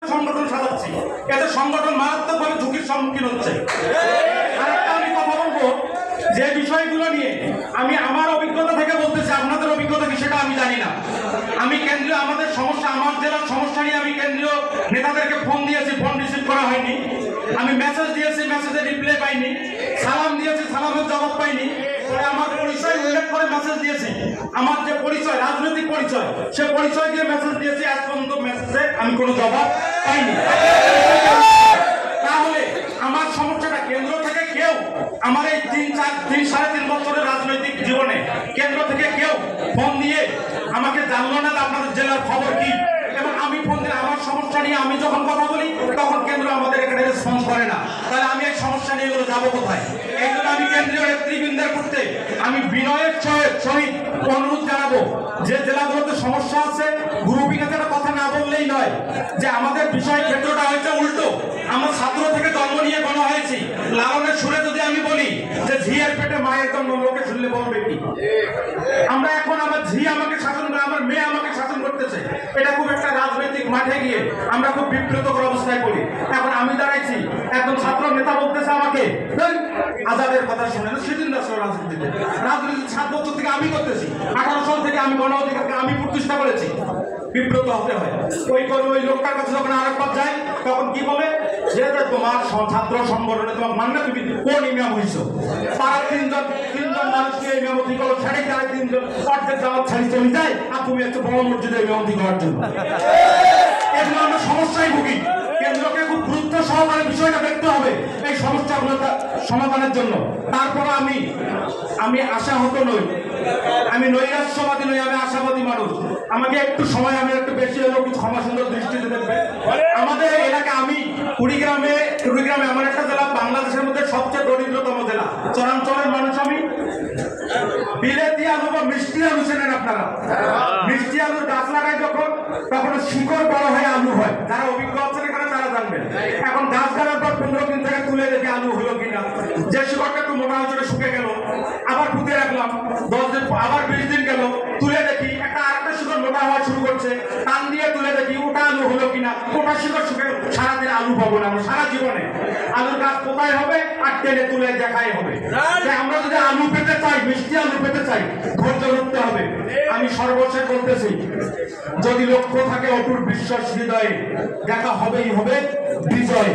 সংগঠন সাজাচ্ছি, এতে সংগঠন মারাত্মকভাবে ঝুঁকির সম্মুখীন হচ্ছে। আরেকটা আমি কথা বলবো, যে বিষয়গুলো নিয়ে আমি আমার অভিজ্ঞতা থেকে বলতেছি, আপনাদের অভিজ্ঞতা কি সেটা আমি জানি না। আমি কেন্দ্রীয় আমাদের সমস্যা, আমার জেলার সমস্যা নিয়ে আমি কেন্দ্রীয় নেতাদেরকে ফোন দিয়েছি, ফোন রিসিভ করা হয়নি। আমি মেসেজ দিয়েছি, মেসেজের রিপ্লাই পাইনি। সালাম দিয়েছি, সালামের জবাব পাইনি। আমার পরিচয় উল্লেখ করে মেসেজ দিয়েছি, আমার যে পরিচয়, রাজনৈতিক পরিচয়, সে পরিচয় দিয়ে মেসেজ দিয়েছি। আজ পর্যন্ত মেসেজে আমি কোনো জবাব পাইনি। তাহলে আমার সমস্যাটা কেন্দ্র থেকে কেউ, আমার এই 3.5 বছরের রাজনৈতিক জীবনে কেন্দ্র থেকে কেউ ফোন দিয়ে আমাকে জানলো না আপনাদের জেলার খবর কি, এবং আমি ফোন দিয়ে আমার সমস্যা নিয়ে আমি যখন কথা বলি তখন কেন্দ্র আমাদের এখানে রেসপন্স করে না। তাহলে আমি এই সমস্যা নিয়ে এগুলো যাবো কোথায়? এই জন্য আমি কেন্দ্রীয় নেতৃবৃন্দের করতে আমি বিনয়ের সহিত অনুরোধ জানাবো, যে জেলাগুলোতে সমস্যা আছে গ্রুপিং এর কথা না বললেই নয়, যে আমাদের বিষয় ক্ষেত্রটা হয়েছে উল্টো। আমরা ছাত্র থেকে জন্ম নিয়ে বড় হয়েছি, লালনের সুরে যদি আমি বলি যে ঝিয়ের পেটে মায়ের জন্ম, লোকে শুনলে বলবে কি? আমরা এখন আমার ঝি আমাকে শাসন করে, আমার মেয়ে আমাকে শাসন করতেছে। এটা খুব একটা রাজনৈতিক মাঠে গিয়ে আমরা খুব বিব্রতকর অবস্থায় পড়ি। এখন আমি দাঁড়াইছি, একজন ছাত্র নেতা বলতেছে আমাকে আজাদের কথা শুনে না, সেদিন রাজনীতিতে 7 বছর থেকে আমি করতেছি, 18 সাল থেকে আমি গণ অধিকারকে আমি প্রতিষ্ঠা করেছি। বিব্রত হতে হয়। ওই লোকটার কাছে যখন আরেকবার যাই তখন কি বলে, যে তোমার ছাত্র সংগঠনে তোমার মান্না, তুমি কোন ইমাম হইছো? পাড়ার তিনজন মানুষকে ইমামতি করো, 3.5 অর্ধেক জামাত ছাড়ি চলে যায়, আর তুমি একটা বড় মসজিদে ইমামতি করার জন্য। এগুলো আমরা সমস্যায় ভুগি। কেন্দ্রকে খুব গুরুত্ব সহকারে বিষয়টা দেখতে হবে এই সমস্যাগুলো সমাধানের জন্য। তারপর আমি আশাহত নই, আমি নৈরাশ্যবাদী নই, আমি আশাবাদী মানুষ। আমাকে একটু সময়, আমি একটু বেশি হলেও কিছু ক্ষমা সুন্দর দৃষ্টিতে দেখবে। আমাদের এলাকা, আমি কুড়িগ্রামে এমন একটা জেলা, বাংলাদেশের মধ্যে সবচেয়ে দরিদ্রতম জেলা। চরাঞ্চলের মানুষ আমি। বিলেতি আলু বা মিষ্টি আলু চেনেন আপনারা? মিষ্টি আলুর গাছ লাগাই যখন, তখন শিকড় বড় হয়ে আলু হয়। যারা অভিজ্ঞ আছেন এখানে তারা জানবেন। এখন গাছ গাড়ার পর 15 দিন থেকে তুলে দেখে আলু হলো কিনা। যে শিকড়টা একটু মোটা হচ্ছে শুকে গেল, আবার পুঁতে রাখলাম, 10 দিন, আবার 20 দিন গেল, তুলে দেখি আরেকটা শিকড় মোটা হওয়া শুরু করছে, টান দিয়ে তুলে দেখি ওটা আলু হলো কিনা। ওটা শিকড় শুকে সারাদিন আলু পাবো না আমরা সারা জীবনে। আলুর গাছ কোথায় হবে আর টেনে তুলে দেখাই হবে। আমরা যদি আলু পেতে চাই, মিষ্টি আলু পেতে চাই, ধৈর্য ধরতে হবে। আমি সর্বশেষ বলতেছি, যদি লক্ষ্য থাকে অটুট বিশ্বাস হৃদয়ে, দেখা হবেই হবে বিজয়।